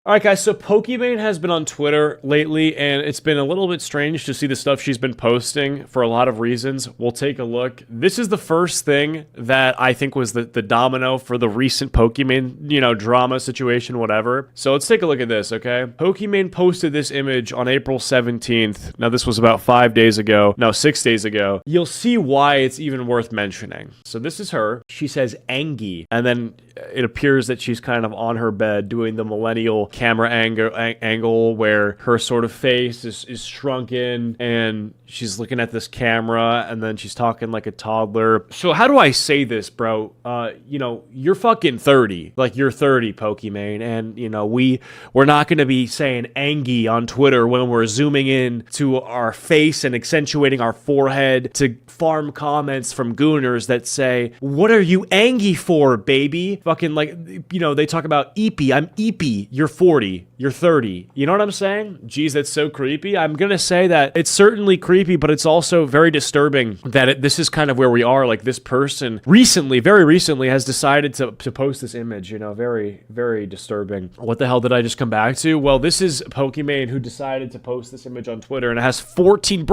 Alright guys, so Pokimane has been on Twitter lately, and it's been a little bit strange to see the stuff she's been posting for a lot of reasons. We'll take a look. This is the first thing that I think was the domino for the recent Pokimane, drama situation, whatever. So let's take a look at this, okay? Pokimane posted this image on April 17th. Now this was about 5 days ago. No, 6 days ago. You'll see why it's even worth mentioning. So this is her. She says Angie, and then it appears that she's kind of on her bed doing the millennial camera angle where her sort of face is shrunken and she's looking at this camera and then she's talking like a toddler. So how do I say this, bro? You're fucking 30. Like, you're 30, Pokimane, and we're not going to be saying Angie on Twitter when we're zooming in to our face and accentuating our forehead to farm comments from gooners that say, "What are you Angie for, baby?" Fucking they talk about Eepy. I'm Eepy. You're 40. You're 30. You know what I'm saying? Geez, that's so creepy. I'm gonna say that it's certainly creepy, but it's also very disturbing that this is kind of where we are. Like, this person very recently has decided to post this image, very, very disturbing. What the hell did I just come back to? Well, this is Pokimane who decided to post this image on Twitter, and it has 14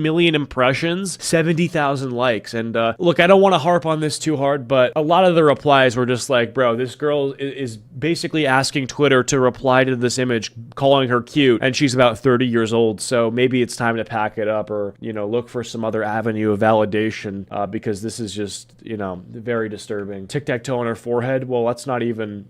million impressions, 70,000 likes. And look, I don't want to harp on this too hard, but a lot of the replies were just like, bro, this girl is basically asking Twitter to reply to this image, calling her cute, and she's about 30 years old, so maybe it's time to pack it up or, look for some other avenue of validation, because this is just, very disturbing. Tic-tac-toe on her forehead, well, let's not even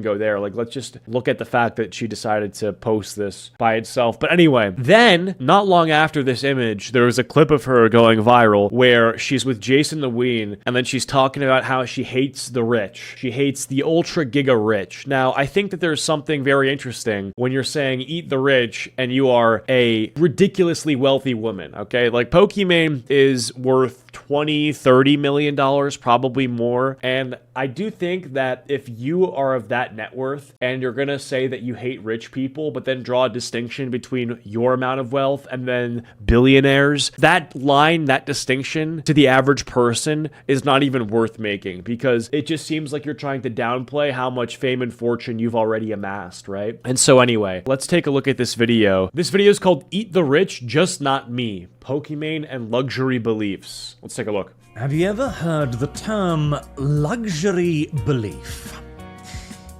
go there. Like, let's just look at the fact that she decided to post this by itself. But anyway, then, not long after this image, there was a clip of her going viral where she's with Jason the Ween, and then she's talking about how she hates the rich. She hates the ultra giga rich. Now, I think that there's something very interesting when you're saying eat the rich and you are a ridiculously wealthy woman, okay? Like, Pokimane is worth $20-30 million, probably more. And I do think that if you are of that net worth and you're gonna say that you hate rich people, but then draw a distinction between your amount of wealth and then billionaires, that line, that distinction to the average person is not even worth making, because it just seems like you're trying to downplay how much fame and fortune you've already amassed, right? And so anyway, let's take a look at this video. This video is called Eat the Rich, Just Not Me, Pokimane and Luxury Beliefs. Let's take a look. Have you ever heard the term luxury belief?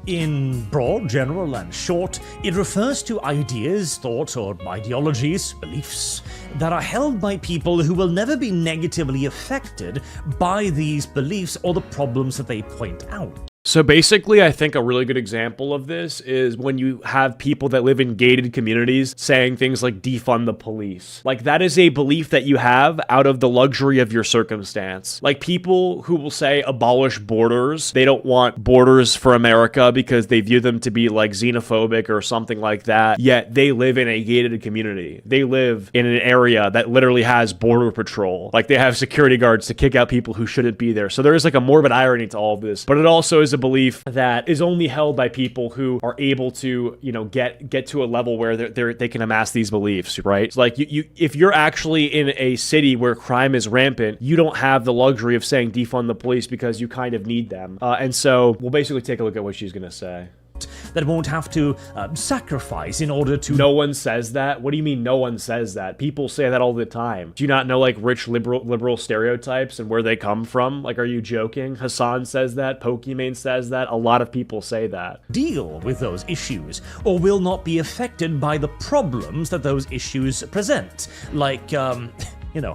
In broad, general, and short, it refers to ideas, thoughts, or ideologies, beliefs, that are held by people who will never be negatively affected by these beliefs or the problems that they point out. So basically, I think a really good example of this is when you have people that live in gated communities saying things like defund the police. Like, that is a belief that you have out of the luxury of your circumstance. Like, people who will say abolish borders, they don't want borders for America because they view them to be like xenophobic or something like that, yet they live in a gated community. They live in an area that literally has border patrol. Like, they have security guards to kick out people who shouldn't be there. So there is like a morbid irony to all of this, but it also is a belief that is only held by people who are able to, get to a level where they can amass these beliefs, right? It's like, if you're actually in a city where crime is rampant, you don't have the luxury of saying defund the police because you kind of need them. And so we'll basically take a look at what she's gonna say. That won't have to sacrifice in order to... No one says that? What do you mean no one says that? People say that all the time. Do you not know, like, rich liberal stereotypes and where they come from? Like, are you joking? Hassan says that. Pokimane says that. A lot of people say that. Deal with those issues, or will not be affected by the problems that those issues present. Like,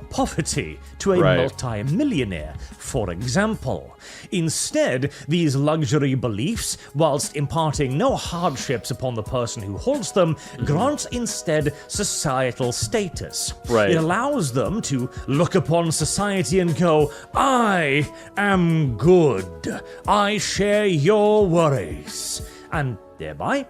poverty to a multi-millionaire, for example. Instead, these luxury beliefs, whilst imparting no hardships upon the person who holds them, grants instead societal status. Right. It allows them to look upon society and go, I am good. I share your worries. And thereby,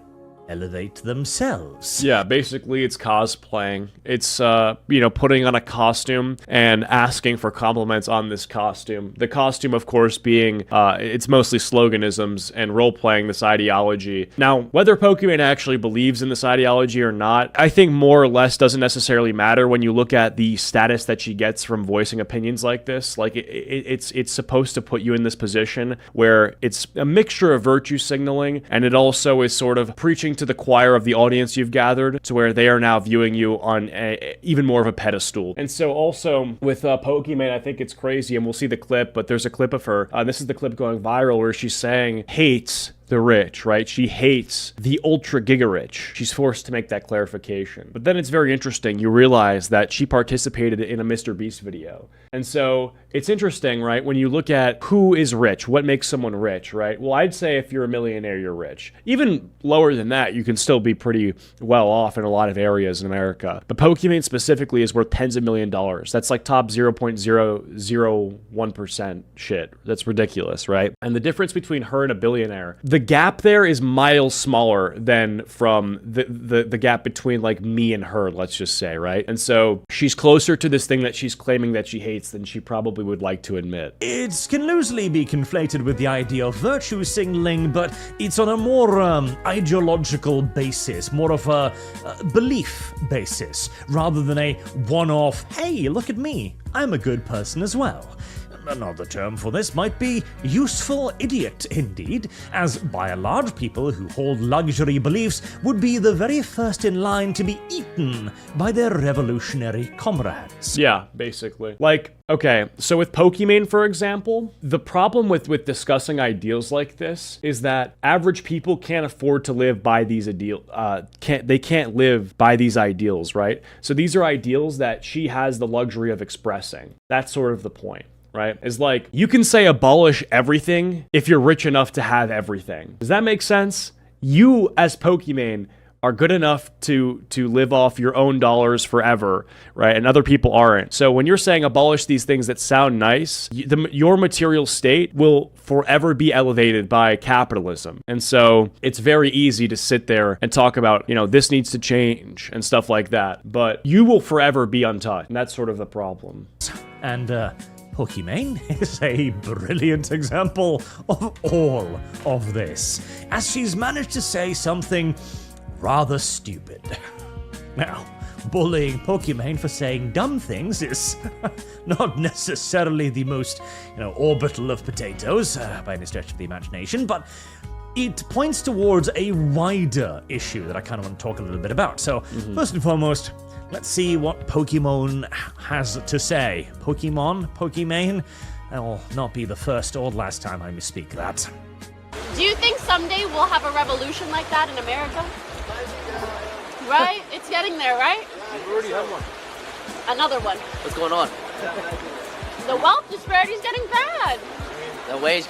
elevate themselves. Yeah, basically it's cosplaying. It's, putting on a costume and asking for compliments on this costume. The costume, of course, being, it's mostly sloganisms and role-playing this ideology. Now, whether Pokimane actually believes in this ideology or not, I think more or less doesn't necessarily matter when you look at the status that she gets from voicing opinions like this. Like, it's supposed to put you in this position where it's a mixture of virtue signaling, and it also is sort of preaching to the choir of the audience you've gathered, to where they are now viewing you on even more of a pedestal. And so also with Pokimane, I think it's crazy, and we'll see the clip, but there's a clip of her. This is the clip going viral where she's saying hates the rich, right? She hates the ultra giga rich. She's forced to make that clarification. But then it's very interesting. You realize that she participated in a Mr. Beast video. And so it's interesting, right? When you look at who is rich, what makes someone rich, right? Well, I'd say if you're a millionaire, you're rich. Even lower than that, you can still be pretty well off in a lot of areas in America. But Pokimane specifically is worth tens of millions of dollars. That's like top 0.001% shit. That's ridiculous, right? And the difference between her and a billionaire, the gap there is miles smaller than from the gap between like me and her, let's just say, right? And so she's closer to this thing that she's claiming that she hates than she probably would like to admit. It can loosely be conflated with the idea of virtue signaling, but it's on a more ideological basis, more of a belief basis, rather than a one-off, hey, look at me, I'm a good person as well. Another term for this might be useful idiot, indeed, as by and large people who hold luxury beliefs would be the very first in line to be eaten by their revolutionary comrades. Yeah, basically. Like, okay, so with Pokimane, for example, the problem with discussing ideals like this is that average people can't afford to live by these they can't live by these ideals, right? So these are ideals that she has the luxury of expressing. That's sort of the point. Right? Is like, you can say abolish everything if you're rich enough to have everything. Does that make sense? You, as Pokimane, are good enough to live off your own dollars forever, right? And other people aren't. So when you're saying abolish these things that sound nice, your material state will forever be elevated by capitalism. And so it's very easy to sit there and talk about, this needs to change and stuff like that. But you will forever be untouched. And that's sort of the problem. And, Pokimane is a brilliant example of all of this, as she's managed to say something rather stupid. Now, bullying Pokimane for saying dumb things is not necessarily the most, orbital of potatoes, by any stretch of the imagination, but it points towards a wider issue that I kind of want to talk a little bit about. So, first and foremost, let's see what Pokimane has to say. Pokimane? That will not be the first or last time I misspeak that. Do you think someday we'll have a revolution like that in America? Right? It's getting there, right? We've already had one. Another one. What's going on? The wealth disparity is getting bad. The wage.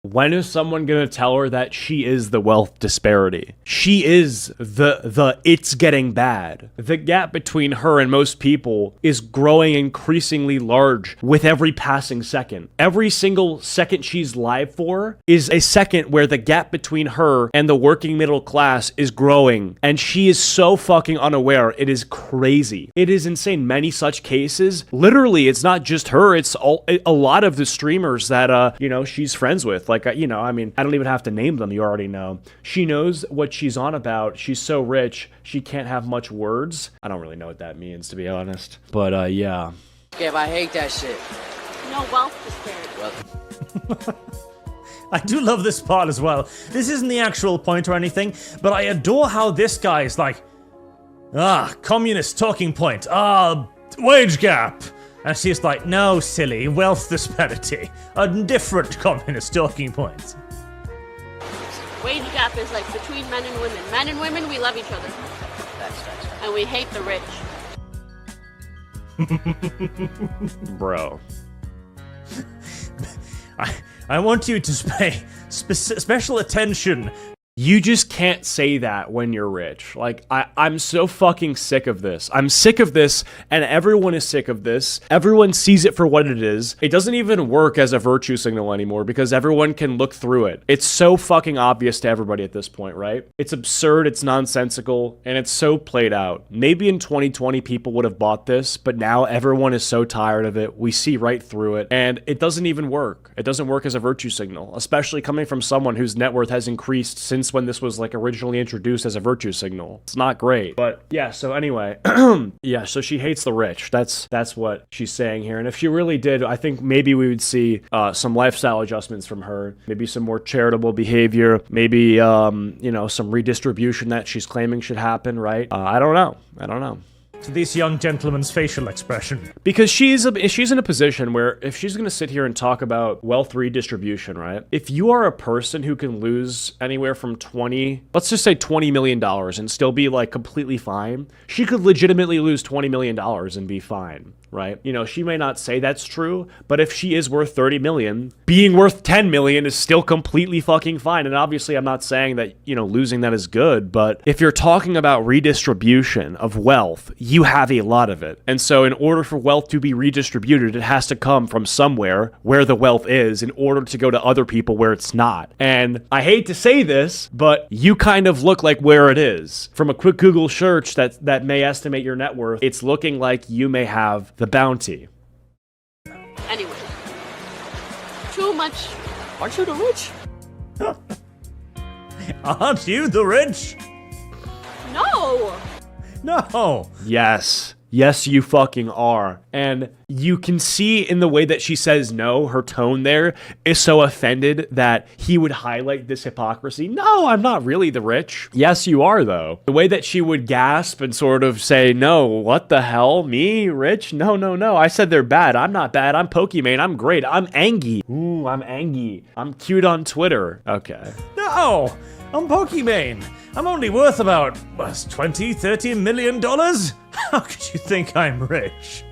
When is someone gonna tell her that she is the wealth disparity? She is the it's getting bad. The gap between her and most people is growing increasingly large with every passing second. Every single second she's live for is a second where the gap between her and the working middle class is growing, and she is so fucking unaware. It is crazy. It is insane. Many such cases. Literally, it's not just her. It's a lot of the streamers that she's friends with. Like, I don't even have to name them. You already know. She knows what she's on about. She's so rich, she can't have much words. I don't really know what that means, to be honest. But, yeah. Gabe, I hate that shit. No wealth disparity. I do love this part as well. This isn't the actual point or anything, but I adore how this guy is like, communist talking point. Wage gap. And she's like, no, silly, wealth disparity. A different communist talking point. Wage gap is like between men and women. Men and women, we love each other. That's And we hate the rich. Bro. I want you to pay special attention. You just can't say that when you're rich. Like, I'm so fucking sick of this. I'm sick of this, and everyone is sick of this. Everyone sees it for what it is. It doesn't even work as a virtue signal anymore because everyone can look through it. It's so fucking obvious to everybody at this point, right? It's absurd, it's nonsensical, and it's so played out. Maybe in 2020 people would have bought this, but now everyone is so tired of it. We see right through it, and it doesn't even work. It doesn't work as a virtue signal, especially coming from someone whose net worth has increased since when this was like originally introduced as a virtue signal. It's not great. But yeah, so anyway, yeah, so she hates the rich. That's what she's saying here. And if she really did, I think maybe we would see some lifestyle adjustments from her, maybe some more charitable behavior, maybe you know, some redistribution that she's claiming should happen, right? I don't know. To this young gentleman's facial expression. Because she's in a position where if she's going to sit here and talk about wealth redistribution, right? If you are a person who can lose anywhere from let's just say $20 million and still be like completely fine, she could legitimately lose $20 million and be fine, right? You know, she may not say that's true, but if she is worth 30 million, being worth 10 million is still completely fucking fine. And obviously I'm not saying that, you know, losing that is good, but if you're talking about redistribution of wealth, you have a lot of it. And so in order for wealth to be redistributed, it has to come from somewhere where the wealth is in order to go to other people where it's not. And I hate to say this, but you kind of look like where it is. From a quick Google search that may estimate your net worth, it's looking like you may have the bounty. Anyway, too much. Aren't you the rich? Aren't you the rich? No. No. Yes. Yes, you fucking are. And you can see in the way that she says no, her tone there is so offended that he would highlight this hypocrisy. No, I'm not really the rich. Yes, you are, though. The way that she would gasp and sort of say, no, what the hell? Me? Rich? No. I said they're bad. I'm not bad. I'm Pokimane. I'm great. I'm Angie. Ooh, I'm Angie. I'm cute on Twitter. Okay. No. I'm Pokimane. I'm only worth about, 20, 30 million dollars? How could you think I'm rich?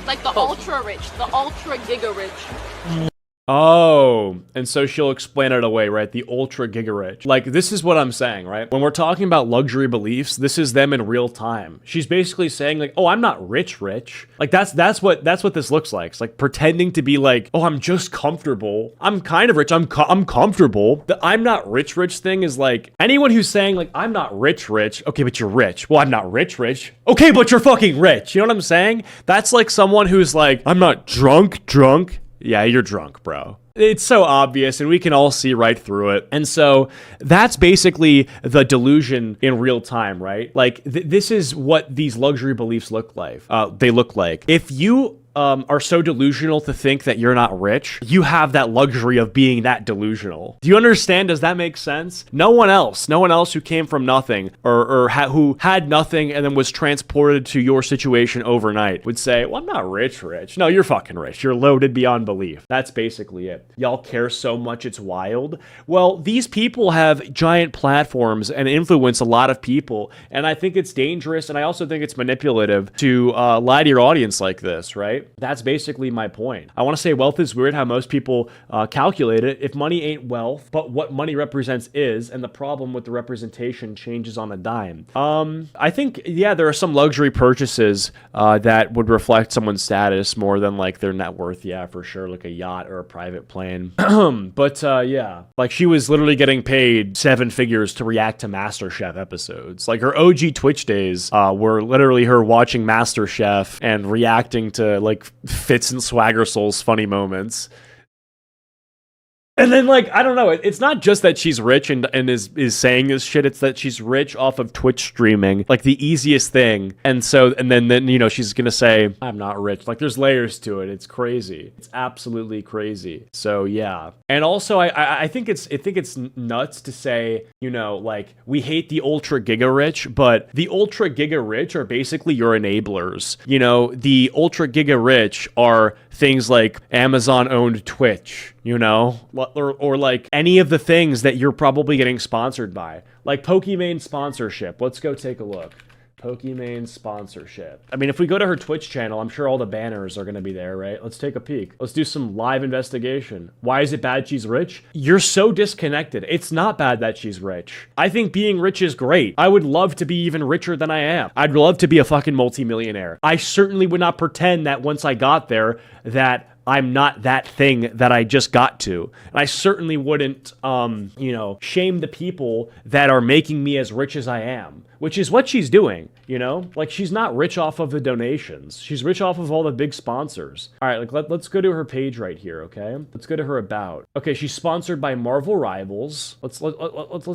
Like the ultra rich, the ultra giga rich. Oh, and so she'll explain it away, right? The ultra giga rich. Like, this is what I'm saying, right? When we're talking about luxury beliefs, this is them in real time. She's basically saying like, oh, I'm not rich. Like that's what this looks like. It's like pretending to be like, oh, I'm just comfortable. I'm kind of rich. I'm comfortable. The I'm not rich thing is like anyone who's saying like, I'm not rich. Okay, but you're rich. Well, I'm not rich. Okay, but you're fucking rich. You know what I'm saying? That's like someone who's like, I'm not drunk. Yeah, you're drunk, bro. It's so obvious and we can all see right through it. And so that's basically the delusion in real time, right? Like this is what these luxury beliefs look like. If you are so delusional to think that you're not rich, you have that luxury of being that delusional. Do you understand? Does that make sense? No one else who came from nothing or who had nothing and then was transported to your situation overnight would say, well, I'm not rich. No, you're fucking rich. You're loaded beyond belief. That's basically it. Y'all care so much it's wild. Well, these people have giant platforms and influence a lot of people. And I think it's dangerous. And I also think it's manipulative to lie to your audience like this, right? That's basically my point. I want to say wealth is weird, how most people calculate it. If money ain't wealth, but what money represents is, and the problem with the representation changes on a dime. I think, yeah, there are some luxury purchases that would reflect someone's status more than like their net worth. Yeah, for sure. Like a yacht or a private plane. But yeah, like she was literally getting paid 7 figures to react to MasterChef episodes. Like her OG Twitch days were literally her watching MasterChef and reacting to like Fitz and Swagger Soul's funny moments. And then, like, I don't know, it's not just that she's rich and is saying this shit, it's that she's rich off of Twitch streaming, like the easiest thing. And then, you know, she's gonna say, I'm not rich. Like, there's layers to it. It's crazy. It's absolutely crazy. So, yeah. And also, I think it's nuts to say, you know, like, we hate the ultra giga rich, but the ultra giga rich are basically your enablers. You know, the ultra giga rich are things like Amazon-owned Twitch, you know, or like any of the things that you're probably getting sponsored by, like Pokimane sponsorship. Let's go take a look. Pokimane sponsorship. I mean, if we go to her Twitch channel, I'm sure all the banners are going to be there, right? Let's take a peek. Let's do some live investigation. Why is it bad she's rich? You're so disconnected. It's not bad that she's rich. I think being rich is great. I would love to be even richer than I am. I'd love to be a fucking multimillionaire. I certainly would not pretend that once I got there that I'm not that thing that I just got to. And I certainly wouldn't, you know, shame the people that are making me as rich as I am, which is what she's doing, you know? Like, she's not rich off of the donations. She's rich off of all the big sponsors. All right, like, let's go to her page right here, okay? Let's go to her about. Okay, she's sponsored by Marvel Rivals. Let's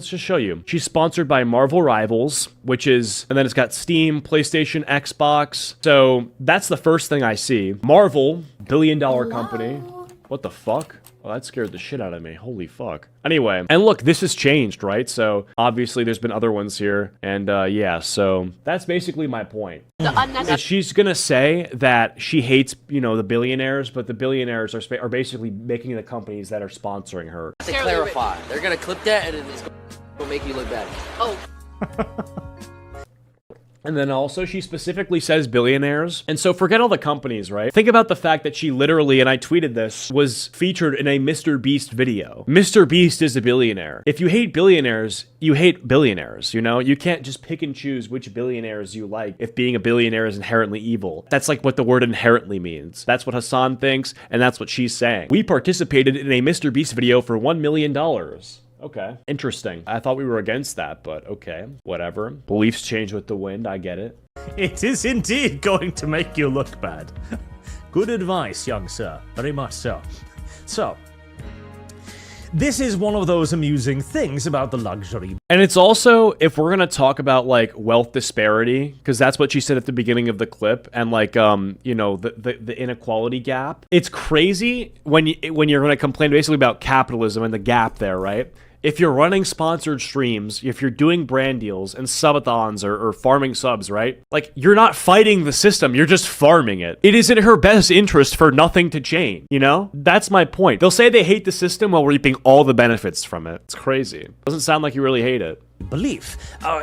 just show you. She's sponsored by Marvel Rivals, which is, and then it's got Steam, PlayStation, Xbox. So that's the first thing I see. Marvel, billion-dollar company. What the fuck? Well, that scared the shit out of me. Holy fuck. Anyway, and look, this has changed, right? So obviously there's been other ones here. And yeah, so that's basically my point. She's gonna say that she hates, you know, the billionaires, but the billionaires are basically making the companies that are sponsoring her. To clarify, they're gonna clip that and it's gonna make you look bad. Oh. And then also she specifically says billionaires. And so forget all the companies, right? Think about the fact that she literally, and I tweeted this, was featured in a Mr. Beast video. Mr. Beast is a billionaire. If you hate billionaires, you hate billionaires, you know? You can't just pick and choose which billionaires you like if being a billionaire is inherently evil. That's like what the word inherently means. That's what Hassan thinks, and that's what she's saying. We participated in a Mr. Beast video for $1 million. Okay. Interesting. I thought we were against that, but okay. Whatever. Beliefs change with the wind. I get it. It is indeed going to make you look bad. Good advice, young sir. Very much so. So, this is one of those amusing things about the luxury. And it's also, if we're going to talk about, like, wealth disparity, because that's what she said at the beginning of the clip, and, like, you know, the inequality gap. It's crazy when you're going to complain basically about capitalism and the gap there, right? If you're running sponsored streams, if you're doing brand deals and subathons or farming subs, right? Like, you're not fighting the system, you're just farming it. It is in her best interest for nothing to change, you know? That's my point. They'll say they hate the system while reaping all the benefits from it. It's crazy. Doesn't sound like you really hate it. Belief.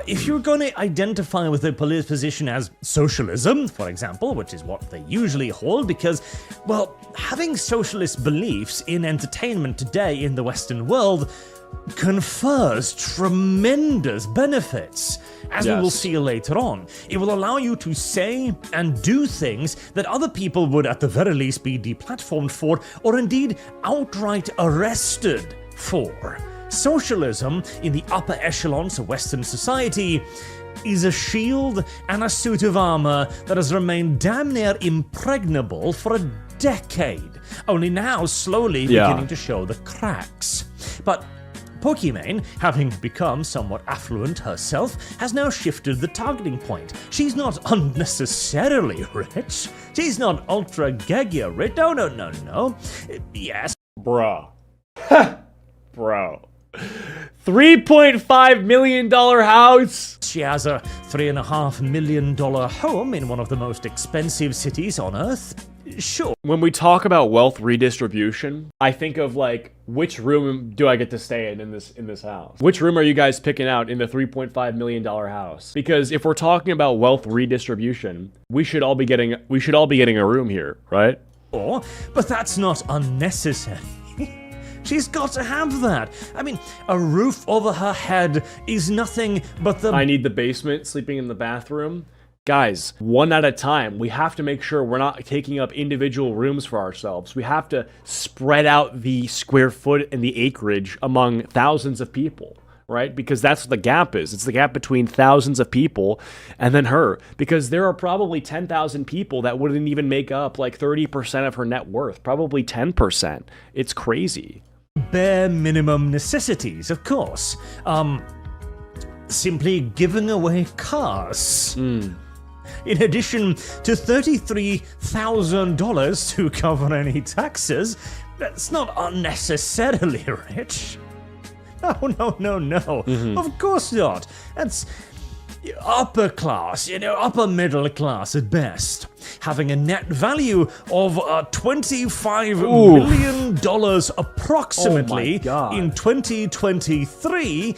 If you're going to identify with a position as socialism, for example, which is what they usually hold, because, well, having socialist beliefs in entertainment today in the Western world confers tremendous benefits, as we will see later on. It will allow you to say and do things that other people would at the very least be deplatformed for, or indeed outright arrested for. Socialism in the upper echelons of Western society is a shield and a suit of armor that has remained damn near impregnable for a decade, only now slowly beginning to show the cracks. But Pokimane, having become somewhat affluent herself, has now shifted the targeting point. She's not unnecessarily rich. She's not ultra giga rich. No. Yes. Bruh. Bro. $3.5 million house. She has a $3.5 million home in one of the most expensive cities on Earth. Sure. When we talk about wealth redistribution, I think of, like, which room do I get to stay in this house? Which room are you guys picking out in the $3.5 million house? Because if we're talking about wealth redistribution, we should all be getting a room here, right? But that's not unnecessary. She's got to have that. I mean, a roof over her head is nothing but the... I need the basement, sleeping in the bathroom. Guys, one at a time. We have to make sure we're not taking up individual rooms for ourselves. We have to spread out the square foot and the acreage among thousands of people, right? Because that's what the gap is. It's the gap between thousands of people and then her. Because there are probably 10,000 people that wouldn't even make up like 30% of her net worth. Probably 10%. It's crazy. Bare minimum necessities, of course. Simply giving away cars. In addition to $33,000 to cover any taxes, that's not unnecessarily rich. No. Of course not. That's upper class, upper middle class at best. Having a net value of $25 million approximately in 2023.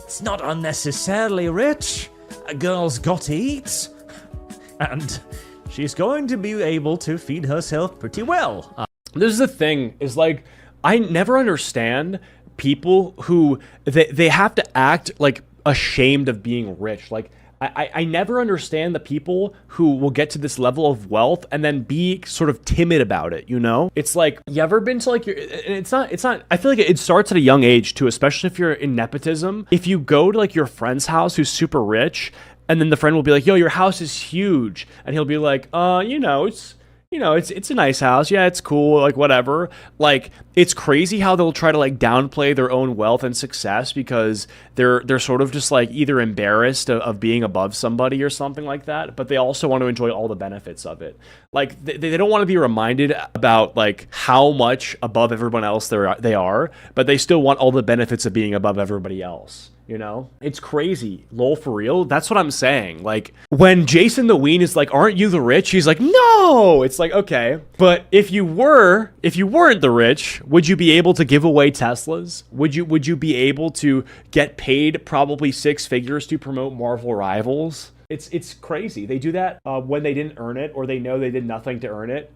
It's not unnecessarily rich. a girl's got to eat, and she's going to be able to feed herself pretty well. This is the thing, is like, I never understand people who, they have to act like ashamed of being rich. Like, I never understand the people who will get to this level of wealth and then be sort of timid about it, you know? It's like, you ever been to like your, and it's not, I feel like it starts at a young age too, especially if you're in nepotism. If you go to like your friend's house who's super rich, and then the friend will be like, yo, your house is huge. And he'll be like, it's a nice house. Yeah, it's cool. Like, whatever. Like, it's crazy how they'll try to like downplay their own wealth and success because they're sort of just like either embarrassed of being above somebody or something like that, but they also want to enjoy all the benefits of it. Like, they don't want to be reminded about like how much above everyone else they are, but they still want all the benefits of being above everybody else. You know, it's crazy. Lol, for real. That's what I'm saying. Like, when Jason the Ween is like, aren't you the rich? He's like, no. It's like, okay. But if you weren't the rich, would you be able to give away Teslas? Would you be able to get paid probably 6 figures to promote Marvel Rivals? It's crazy. They do that when they didn't earn it, or they know they did nothing to earn it.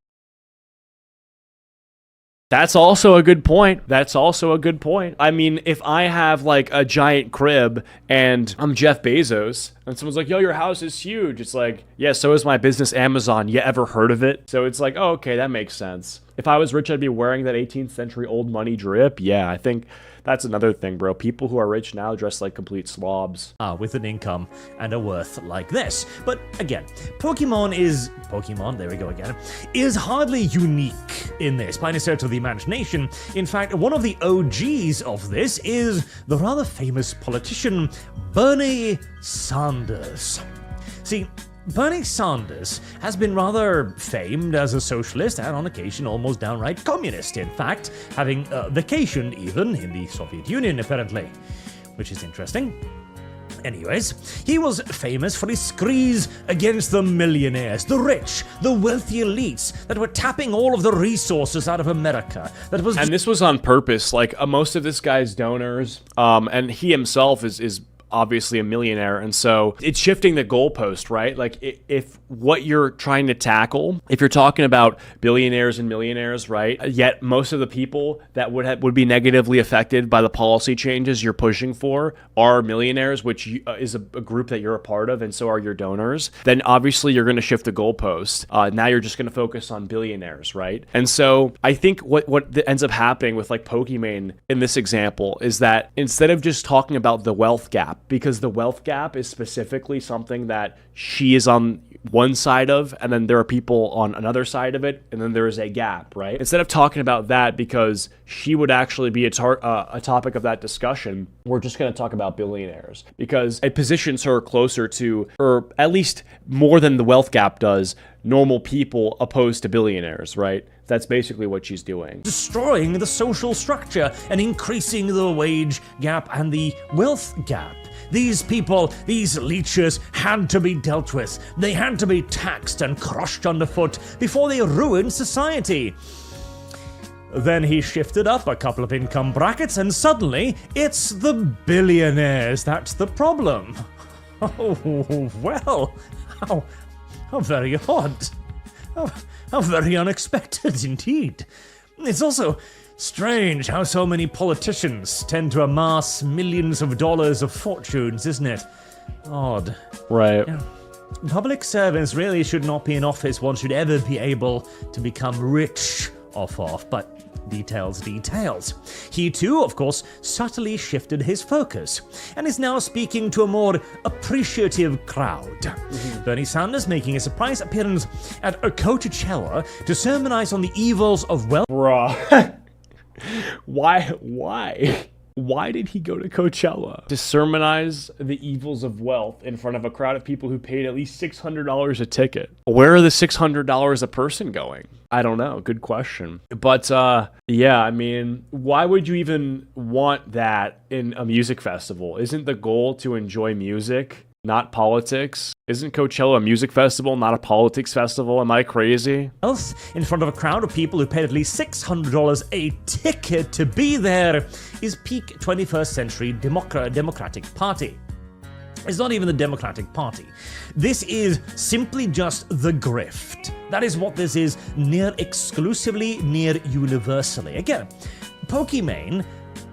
That's also a good point. I mean, if I have like a giant crib and I'm Jeff Bezos and someone's like, yo, your house is huge. It's like, yeah, so is my business Amazon. You ever heard of it? So it's like, oh, okay, that makes sense. If I was rich, I'd be wearing that 18th century old money drip. Yeah, I think that's another thing, bro. People who are rich now dress like complete slobs. With an income and a worth like this. But again, there we go again, is hardly unique in this by any stretch of the imagination. In fact, one of the OGs of this is the rather famous politician Bernie Sanders. See, Bernie Sanders has been rather famed as a socialist and on occasion almost downright communist, in fact, having vacationed even in the Soviet Union apparently, which is interesting. Anyways, he was famous for his screeds against the millionaires, the rich, the wealthy elites that were tapping all of the resources out of America. And this was on purpose. Like, most of this guy's donors, and he himself is obviously a millionaire, and so it's shifting the goalpost, right? Like, if what you're trying to tackle, if you're talking about billionaires and millionaires, right, yet most of the people that would be negatively affected by the policy changes you're pushing for are millionaires, which is a group that you're a part of, and so are your donors, then obviously you're going to shift the goalpost. Now you're just going to focus on billionaires, right? And so I think what ends up happening with like Pokimane in this example is that instead of just talking about the wealth gap, because the wealth gap is specifically something that she is on one side of, and then there are people on another side of it, and then there is a gap, right? Instead of talking about that because she would actually be a topic of that discussion, we're just going to talk about billionaires because it positions her closer to, or at least more than the wealth gap does, normal people opposed to billionaires, right? That's basically what she's doing. Destroying the social structure and increasing the wage gap and the wealth gap. These people, these leeches, had to be dealt with. They had to be taxed and crushed underfoot before they ruined society. Then he shifted up a couple of income brackets and suddenly it's the billionaires that's the problem. Oh, well, how very odd. How very unexpected indeed. It's also strange how so many politicians tend to amass millions of dollars of fortunes, isn't it? Odd. Right. Yeah. Public servants really should not be in office one should ever be able to become rich off of, but details. He too, of course, subtly shifted his focus and is now speaking to a more appreciative crowd. Bernie Sanders making a surprise appearance at Coachella to sermonize on the evils of wealth. Bruh. Why? Why did he go to Coachella? To sermonize the evils of wealth in front of a crowd of people who paid at least $600 a ticket. Where are the $600 a person going? I don't know. Good question. But yeah, I mean, why would you even want that in a music festival? Isn't the goal to enjoy music, not politics? Isn't Coachella a music festival, not a politics festival? Am I crazy? In front of a crowd of people who paid at least $600 a ticket to be there is peak 21st century Democratic Party. It's not even the Democratic Party. This is simply just the grift. That is what this is, near exclusively, near universally. Again, Pokimane,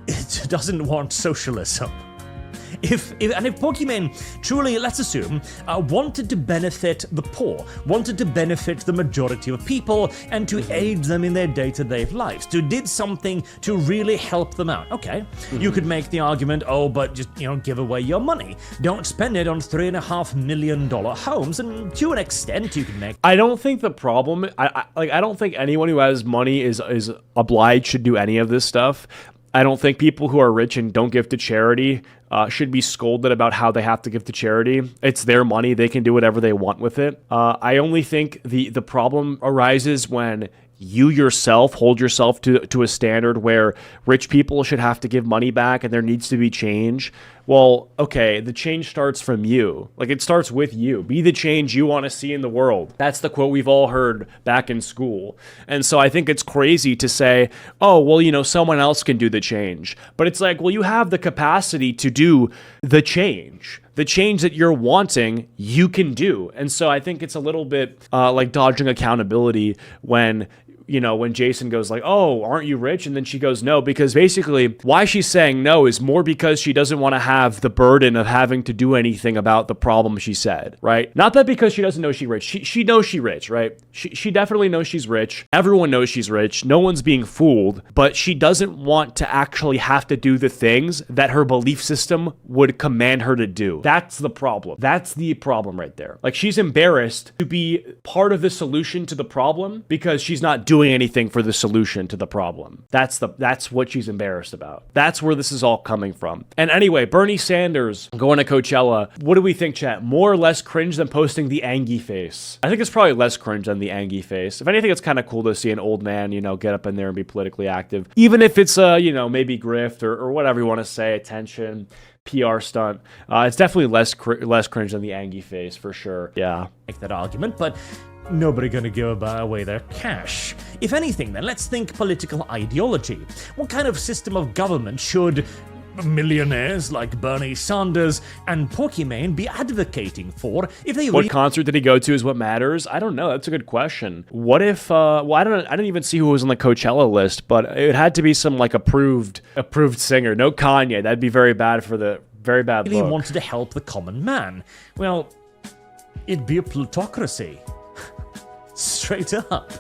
it doesn't want socialism. If Pokimane truly, let's assume, wanted to benefit the poor, wanted to benefit the majority of people, and to aid them in their day-to-day lives, to did something to really help them out, okay, you could make the argument, oh, but just, give away your money. Don't spend it on $3.5 million homes, and to an extent, you can make... I don't think the problem... I don't think anyone who has money is obliged to do any of this stuff. I don't think people who are rich and don't give to charity should be scolded about how they have to give to charity. It's their money. They can do whatever they want with it. I only think the problem arises when you yourself hold yourself to a standard where rich people should have to give money back and there needs to be change. Well, okay, the change starts from you. Like, it starts with you. Be the change you want to see in the world. That's the quote we've all heard back in school. And so I think it's crazy to say, oh, well, someone else can do the change. But it's like, well, you have the capacity to do the change. The change that you're wanting, you can do. And so I think it's a little bit like dodging accountability when Jason goes like, oh, aren't you rich? And then she goes, no, because basically why she's saying no is more because she doesn't want to have the burden of having to do anything about the problem she said, right? Not that because she doesn't know she's rich. She knows she's rich, right? She definitely knows she's rich. Everyone knows she's rich. No one's being fooled, but she doesn't want to actually have to do the things that her belief system would command her to do. That's the problem. That's the problem right there. Like, she's embarrassed to be part of the solution to the problem because she's not doing anything for the solution to the problem. That's what she's embarrassed about. That's where this is all coming from. And anyway, Bernie Sanders going to Coachella. What do we think, chat? More or less cringe than posting the Angie face? I think it's probably less cringe than the Angie face. If anything, it's kind of cool to see an old man, get up in there and be politically active. Even if it's maybe grift or whatever you want to say, attention, PR stunt. It's definitely less cringe than the Angie face, for sure. Yeah. Make that argument, but nobody gonna give away their cash. If anything, then let's think political ideology. What kind of system of government should millionaires like Bernie Sanders and Pokimane be advocating for if they... What concert did he go to is what matters? I don't know. That's a good question. What if, I didn't even see who was on the Coachella list, but it had to be some approved singer. No Kanye. That'd be very bad for the, very bad look. He wanted to help the common man. Well, it'd be a plutocracy. Straight up.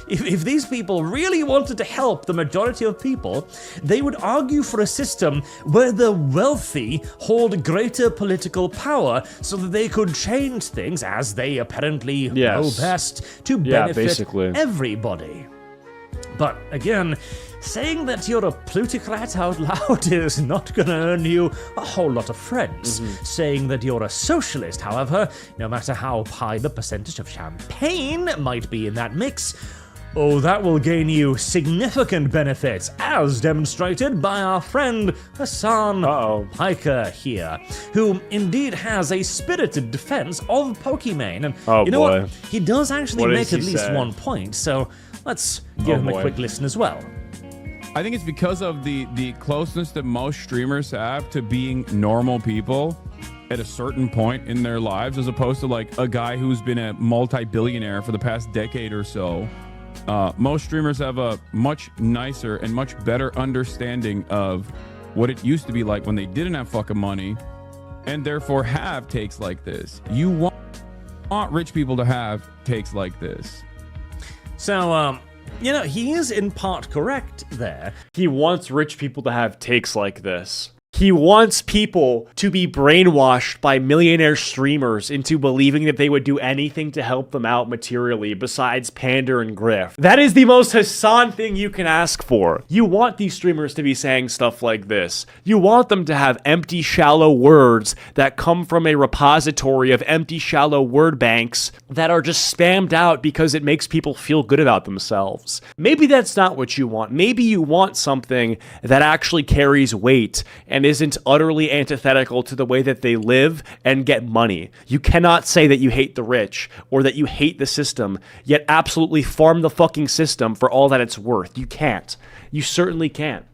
If these people really wanted to help the majority of people, they would argue for a system where the wealthy hold greater political power so that they could change things as they apparently know best to benefit everybody. But again, saying that you're a plutocrat out loud is not going to earn you a whole lot of friends. Saying that you're a socialist, however, no matter how high the percentage of champagne might be in that mix, that will gain you significant benefits, as demonstrated by our friend Hassan Piker here, who indeed has a spirited defense of Pokimane. And you know what? He does actually make at least 1 point, so let's give him a quick listen as well. I think it's because of the closeness that most streamers have to being normal people at a certain point in their lives, as opposed to like a guy who's been a multi-billionaire for the past decade or so. Most streamers have a much nicer and much better understanding of what it used to be like when they didn't have fucking money, and therefore have takes like this. You want rich people to have takes like this. So, he is in part correct there. He wants rich people to have takes like this. He wants people to be brainwashed by millionaire streamers into believing that they would do anything to help them out materially besides pander and grift. That is the most Hassan thing you can ask for. You want these streamers to be saying stuff like this. You want them to have empty, shallow words that come from a repository of empty, shallow word banks that are just spammed out because it makes people feel good about themselves. Maybe that's not what you want. Maybe you want something that actually carries weight and isn't utterly antithetical to the way that they live and get money. You cannot say that you hate the rich or that you hate the system, yet absolutely farm the fucking system for all that it's worth. You can't. You certainly can't.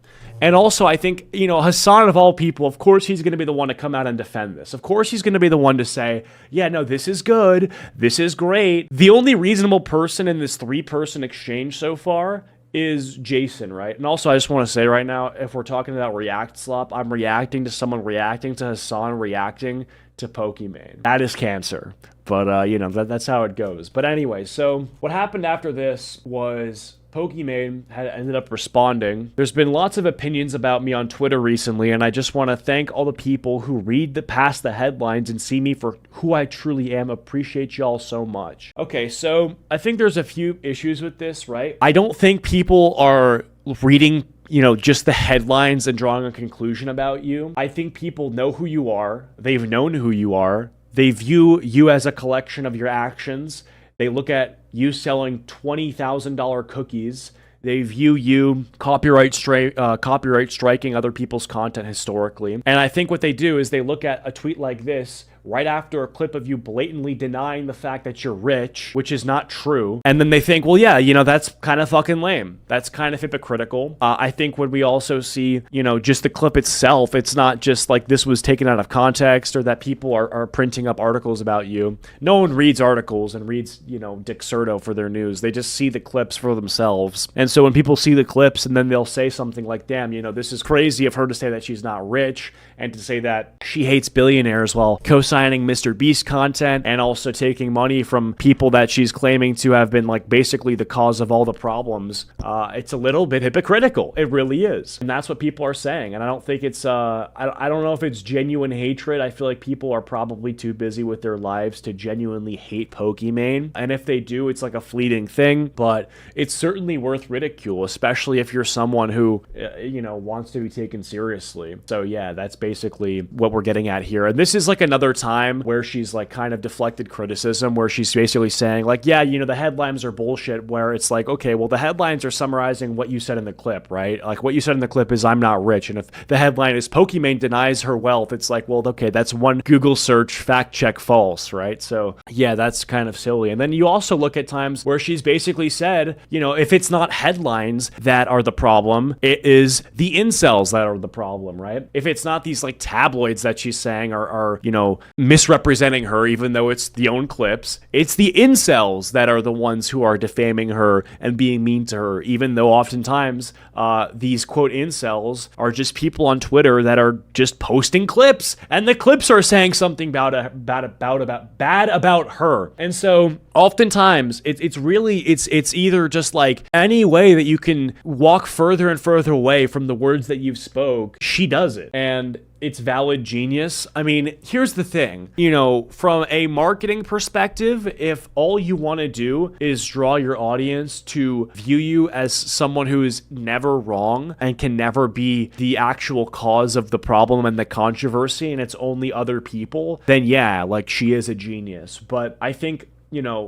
And also, I think, Hassan, of all people, of course, he's going to be the one to come out and defend this. Of course, he's going to be the one to say, yeah, no, this is good. This is great. The only reasonable person in this 3-person exchange so far is Jason, right? And also, I just want to say right now, if we're talking about react slop, I'm reacting to someone reacting to Hassan reacting to Pokimane. That is cancer. But, that's how it goes. But anyway, so what happened after this was Pokimane had ended up responding. There's been lots of opinions about me on Twitter recently, and I just want to thank all the people who read past the headlines and see me for who I truly am. Appreciate y'all so much. Okay, so I think there's a few issues with this, right? I don't think people are reading just the headlines and drawing a conclusion about you. I think people know who you are. They've known who you are. They view you as a collection of your actions. They look at you selling $20,000 cookies. They view you copyright striking other people's content historically. And I think what they do is they look at a tweet like this right after a clip of you blatantly denying the fact that you're rich, which is not true. And then they think, well, yeah, that's kind of fucking lame. That's kind of hypocritical. I think when we also see, just the clip itself, it's not just like this was taken out of context or that people are printing up articles about you. No one reads articles and reads, Dick Serto for their news. They just see the clips for themselves. And so when people see the clips and then they'll say something like, damn, this is crazy of her to say that she's not rich and to say that she hates billionaires while co-signing Mr. Beast content and also taking money from people that she's claiming to have been like basically the cause of all the problems. It's a little bit hypocritical. It really is. And that's what people are saying. And I don't think it's, I don't know if it's genuine hatred. I feel like people are probably too busy with their lives to genuinely hate Pokimane. And if they do, it's like a fleeting thing, but it's certainly worth ridicule, especially if you're someone who, wants to be taken seriously. So yeah, that's basically what we're getting at here. And this is like another time where she's like kind of deflected criticism, where she's basically saying like, yeah, the headlines are bullshit, where it's like, okay, well, the headlines are summarizing what you said in the clip, right? Like what you said in the clip is I'm not rich. And if the headline is Pokimane denies her wealth, it's like, well, okay, that's one Google search fact check false, right? So yeah, that's kind of silly. And then you also look at times where she's basically said, if it's not headlines that are the problem, it is the incels that are the problem, right? If it's not these like tabloids that she's saying are misrepresenting her, even though it's the own clips, it's the incels that are the ones who are defaming her and being mean to her, even though oftentimes these quote incels are just people on Twitter that are just posting clips, and the clips are saying something bad about her. And so oftentimes it's either just like any way that you can walk further and further away from the words that you've spoke, she does it. And it's valid genius. I mean, here's the thing, from a marketing perspective, if all you want to do is draw your audience to view you as someone who is never wrong and can never be the actual cause of the problem and the controversy, and it's only other people, then yeah, like she is a genius. But I think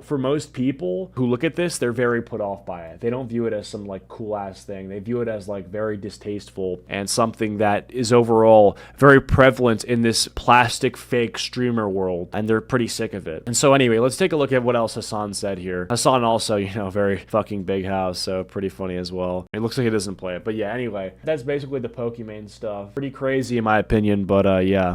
for most people who look at this, they're very put off by it. They don't view it as some like cool ass thing. They view it as like very distasteful and something that is overall very prevalent in this plastic fake streamer world, and they're pretty sick of it. And so anyway, let's take a look at what else Hassan said here. Hassan also, very fucking big house, so pretty funny as well. It looks like he doesn't play it, but yeah, anyway, that's basically the Pokimane stuff. Pretty crazy in my opinion, but yeah.